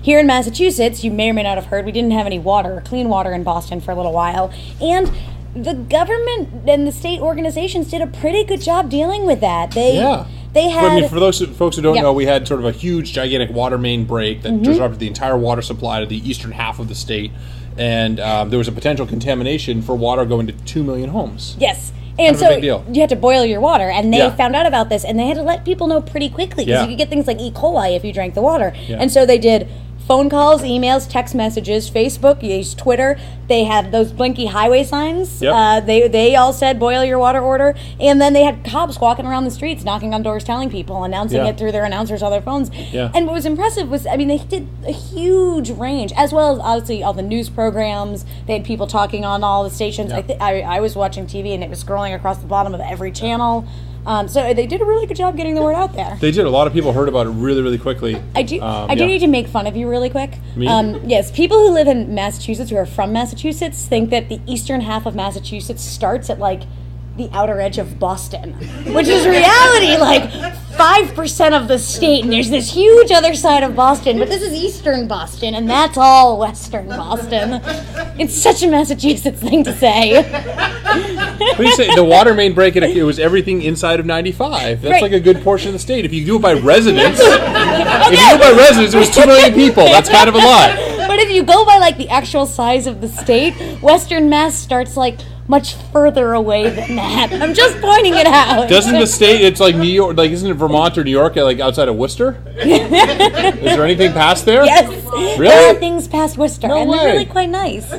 here in Massachusetts, you may or may not have heard, we didn't have any water, clean water in Boston for a little while. And the government and the state organizations did a pretty good job dealing with that. They had... for those folks who don't know, we had sort of a huge, gigantic water main break that disrupted the entire water supply to the eastern half of the state. And there was a potential contamination for water going to 2 million homes. Yes. And so you had to boil your water, and they found out about this, and they had to let people know pretty quickly, because you could get things like E. coli if you drank the water. Yeah. And so they did phone calls, emails, text messages, Facebook, you used Twitter. They had those blinky highway signs. Yep. They all said, boil your water order. And then they had cops walking around the streets, knocking on doors, telling people, announcing it through their announcers on their phones. Yeah. And what was impressive was, I mean, they did a huge range, as well as, obviously, all the news programs. They had people talking on all the stations. Yep. I was watching TV, and it was scrolling across the bottom of every channel. So they did a really good job getting the word out there. They did. A lot of people heard about it really, really quickly. I do need to make fun of you really quick. Me? Yes, people who live in Massachusetts, who are from Massachusetts, think that the eastern half of Massachusetts starts at, like, the outer edge of Boston, which is reality, like 5% of the state, and there's this huge other side of Boston, but this is eastern Boston, and that's all western Boston. It's such a Massachusetts thing to say. What do you say? The water main break, it was everything inside of 95. That's like a good portion of the state. If you do it by residents, it was 2 million people. That's kind of a lot. But if you go by, like, the actual size of the state, Western Mass starts, like, much further away than that. I'm just pointing it out. Doesn't the state, it's like New York, like, isn't it Vermont or New York, like, outside of Worcester? Is there anything past there? Yes. Really? There are things past Worcester, and way. they're really quite nice.